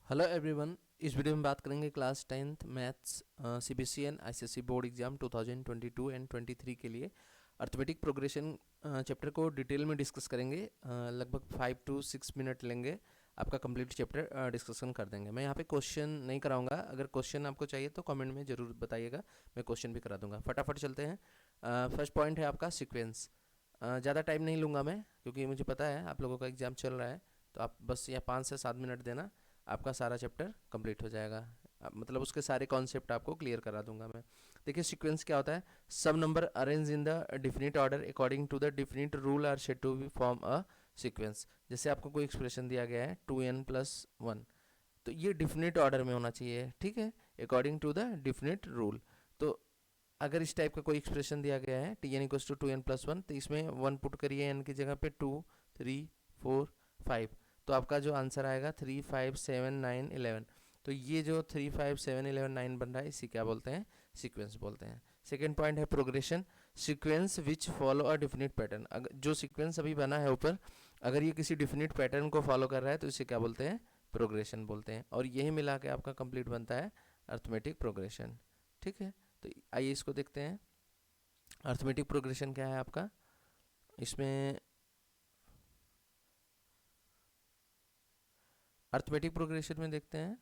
Hello everyone. इस video में बात करेंगे class 10th maths CBSE and ICSE board exam 2022 and 23 के लिए अर्थमेटिक प्रोग्रेशन चैप्टर को डिटेल में डिस्कस करेंगे। लगभग 5 to 6 मिनट लेंगे, आपका कंप्लीट चैप्टर डिस्कशन कर देंगे। मैं यहाँ पे क्वेश्चन नहीं कराऊंगा, अगर क्वेश्चन आपको चाहिए तो कमेंट में ज़रूर बताइएगा, मैं क्वेश्चन भी करा दूंगा। फटाफट चलते हैं। फर्स्ट पॉइंट है आपका सीक्वेंस। ज़्यादा टाइम नहीं लूँगा मैं, क्योंकि मुझे पता है आप लोगों का एग्ज़ाम चल रहा है, तो आप बस यहाँ 5 से 7 मिनट देना, आपका सारा चैप्टर कंप्लीट हो जाएगा। मतलब उसके सारे कॉन्सेप्ट आपको क्लियर करा दूंगा मैं। देखिए सीक्वेंस क्या होता है। सब number arrange in the definite order according to the definite rule are said to be form a sequence. जैसे आपको कोई एक्सप्रेशन दिया गया है 2n+1, तो ये डिफिनिट ऑर्डर में होना चाहिए, ठीक है, according to the definite rule. तो अगर इस टाइप का कोई एक्सप्रेशन दिया गया है Tn=2n+1, तो इसमें 1 पुट करिए n की जगह पे 2, 3, 4, 5, तो आपका जो आंसर आएगा 3, 5, 7, 9, 11। तो ये जो 3, 5, 7, 11, 9 बन रहा है, इसी क्या बोलते हैं, सीक्वेंस बोलते हैं। सेकेंड पॉइंट है progression. Sequence which follow a definite pattern. अगर जो सीक्वेंस अभी बना है ऊपर, अगर ये किसी डिफिनिट पैटर्न को फॉलो कर रहा है तो इसे क्या बोलते हैं, प्रोग्रेशन बोलते हैं। और यही मिला के आपका कंप्लीट बनता है अर्थमेटिक प्रोग्रेशन, ठीक है। तो आइए इसको देखते हैं। अर्थमेटिक प्रोग्रेशन क्या है आपका, इसमें अर्थमेटिक प्रोग्रेशन में देखते हैं।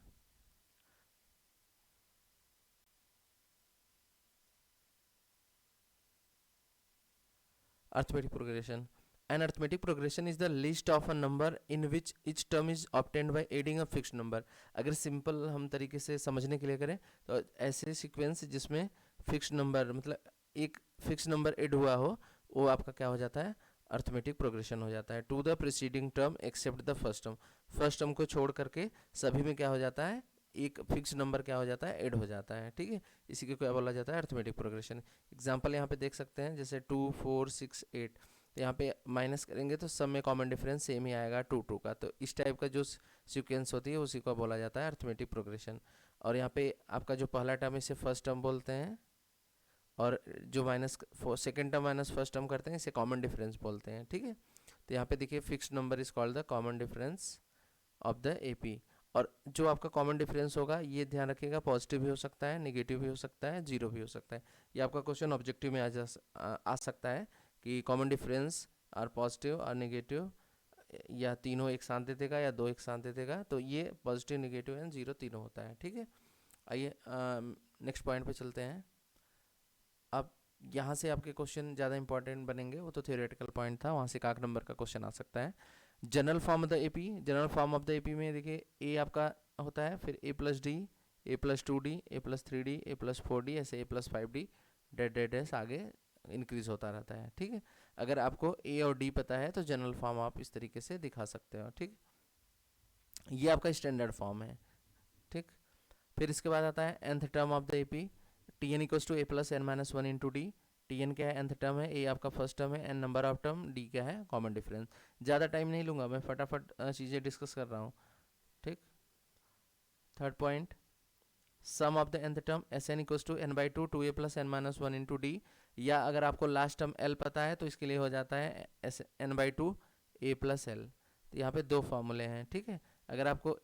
Arithmetic progression, an arithmetic progression is the list of a number in which each term is obtained by adding a fixed number। अगर सिंपल हम तरीके से समझने के लिए करें तो ऐसे सीक्वेंस जिसमें फिक्स नंबर, मतलब एक फिक्स नंबर ऐड हुआ हो, वो आपका क्या हो जाता है, अर्थमेटिक प्रोग्रेशन हो जाता है। To the preceding term except the first term. First term को छोड़ करके सभी में क्या हो जाता है, एक फिक्स नंबर क्या हो जाता है, ऐड हो जाता है, ठीक है। इसी को क्या बोला जाता है, अर्थमेटिक प्रोग्रेशन। एग्जांपल यहाँ पे देख सकते हैं, जैसे 2, 4, 6, 8, तो यहाँ पे माइनस करेंगे तो सब में कॉमन डिफरेंस सेम ही आएगा 2, 2 का। तो इस टाइप का जो सीक्वेंस होती है उसी को बोला जाता है अर्थमेटिक प्रोग्रेशन। और यहाँ पे आपका जो पहला टर्म, इसे फर्स्ट टर्म बोलते हैं, और जो minus second term minus first term करते हैं, इसे कॉमन डिफरेंस बोलते हैं, ठीक है। तो यहाँ पे देखिए fix number is called the common difference of the AP. और जो आपका कॉमन डिफरेंस होगा, ये ध्यान रखिएगा, पॉजिटिव भी हो सकता है, नेगेटिव भी हो सकता है, जीरो भी हो सकता है। ये आपका क्वेश्चन ऑब्जेक्टिव में आ सकता है कि कॉमन डिफरेंस और पॉजिटिव और नेगेटिव, या तीनों एक साथ दे देगा या दो एक साथ दे देगा। तो ये पॉजिटिव, नेगेटिव एंड जीरो तीनों होता है, ठीक है। आइए नेक्स्ट पॉइंट पे चलते हैं। अब यहाँ से आपके क्वेश्चन ज़्यादा इंपॉर्टेंट बनेंगे, वो तो थियोरेटिकल पॉइंट था, वहाँ से 1 नंबर का क्वेश्चन आ सकता है। General form of the AP. General form of the AP में देखिए ए आपका होता है, फिर a+d, a+2d, a+3d, a+4d, ऐसे a+5d, डेड डेड एस आगे इंक्रीज होता रहता है, ठीक है। अगर आपको ए और डी पता है तो जनरल फॉर्म आप इस तरीके से दिखा सकते हो, ठीक। ये आपका स्टैंडर्ड फॉर्म है, ठीक। फिर इसके बाद आता है nth term of the AP. Tn=a+n-1 × d। Tn क्या है, nth टर्म है, a आपका फर्स्ट टर्म है, n number of term, d क्या है, कॉमन डिफरेंस। ज़्यादा टाइम नहीं लूँगा मैं, फटाफट चीज़ें डिस्कस कर रहा हूँ, ठीक। Third point, sum of the nth term Sn=n/2 2a+n-1 × d। या अगर आपको लास्ट टर्म l पता है तो इसके लिए हो जाता है n/2 a+l। तो यहाँ पे दो फॉर्मूले हैं, ठीक है। अगर आपको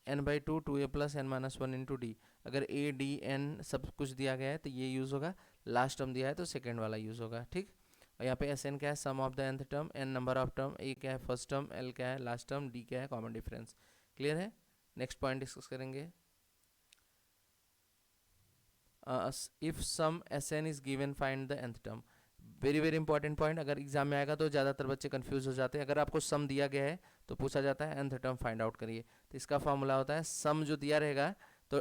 n/2 2a+n-1 × d, अगर a d n सब कुछ दिया गया है तो ये यूज़ होगा, लास्ट टर्म दिया है तो सेकेंड वाला यूज़ होगा, ठीक। और यहाँ पे Sn क्या है, sum of the nth term, n number of term, a क्या है फर्स्ट टर्म, l क्या है लास्ट टर्म, d क्या है कॉमन डिफरेंस। क्लियर है। नेक्स्ट पॉइंट डिस्कस करेंगे। If sum Sn is given find the nth term. Very very important point, अगर exam में आएगा तो ज़्यादातर बच्चे कंफ्यूज हो जाते हैं। अगर आपको सम दिया गया है तो पूछा जाता है nth टर्म फाइंड आउट करिए, तो इसका फॉर्मूला होता है, सम जो दिया रहेगा तो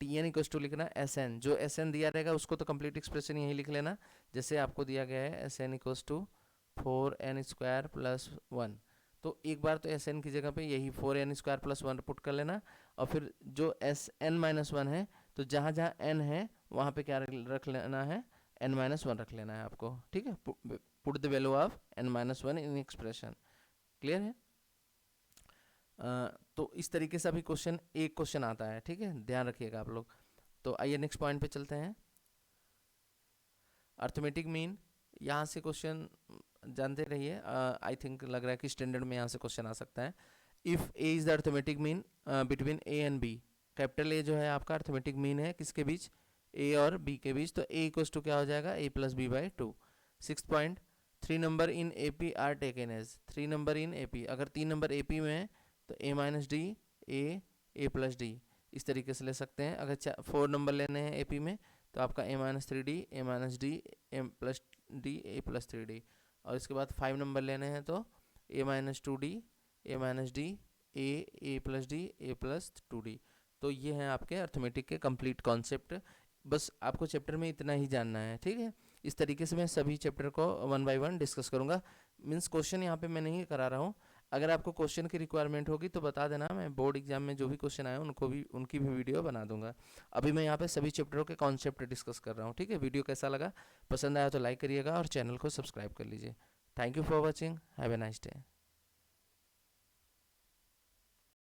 Tn लिखना Sn, जो Sn दिया रहेगा उसको तो कंप्लीट एक्सप्रेशन यही लिख लेना। जैसे आपको दिया गया है Sn=4n² + 1, तो एक बार तो Sn की जगह पे यही 4n² + 1 पुट कर लेना। और फिर जो Sn-1 है, तो जहाँ जहाँ n है वहाँ पे क्या रख लेना है, n-1 रख लेना है आपको, ठीक है। Put the value of n-1 in expression. Clear है। तो इस तरीके से अभी क्वेश्चन, एक क्वेश्चन आता है, ठीक है, ध्यान रखिएगा आप लोग। तो आइए नेक्स्ट पॉइंट पे चलते हैं। अर्थमेटिक मीन, यहाँ से क्वेश्चन जानते रहिए, आई थिंक लग रहा है कि स्टैंडर्ड में यहाँ से क्वेश्चन आ सकता है। If A is the arithmetic mean between A and B, capital A जो है आपका अर्थमेटिक मीन है किसके बीच, ए और बी के बीच, तो ए इक्वल्स टू क्या हो जाएगा, a plus b by two. 6 point, 3 number in A P are taken as, 3 number in A P, अगर 3 नंबर ए पी में है तो a minus d, a plus d, इस तरीके से ले सकते हैं। अगर 4 नंबर लेने हैं ए पी में तो आपका ए minus three D, A minus d, a plus D, a plus three D. और इसके बाद 5 नंबर लेने हैं तो a minus two D, A minus d, a plus D, a plus two D. तो ये हैं आपके अर्थमेटिक के कंप्लीट कॉन्सेप्ट। बस आपको चैप्टर में इतना ही जानना है, ठीक है। इस तरीके से मैं सभी चैप्टर को 1 बाय 1 डिस्कस करूँगा। मीन्स क्वेश्चन यहाँ पे मैं नहीं करा रहा हूँ। अगर आपको क्वेश्चन की रिक्वायरमेंट होगी तो बता देना, मैं बोर्ड एग्जाम में जो भी क्वेश्चन आए उनकी भी वीडियो बना दूंगा। अभी मैं यहाँ पे सभी चैप्टरों के कॉन्सेप्ट डिस्कस कर रहा हूँ, ठीक है। वीडियो कैसा लगा, पसंद आया तो लाइक करिएगा और चैनल को सब्सक्राइब कर लीजिए। Thank you for watching, have a nice day.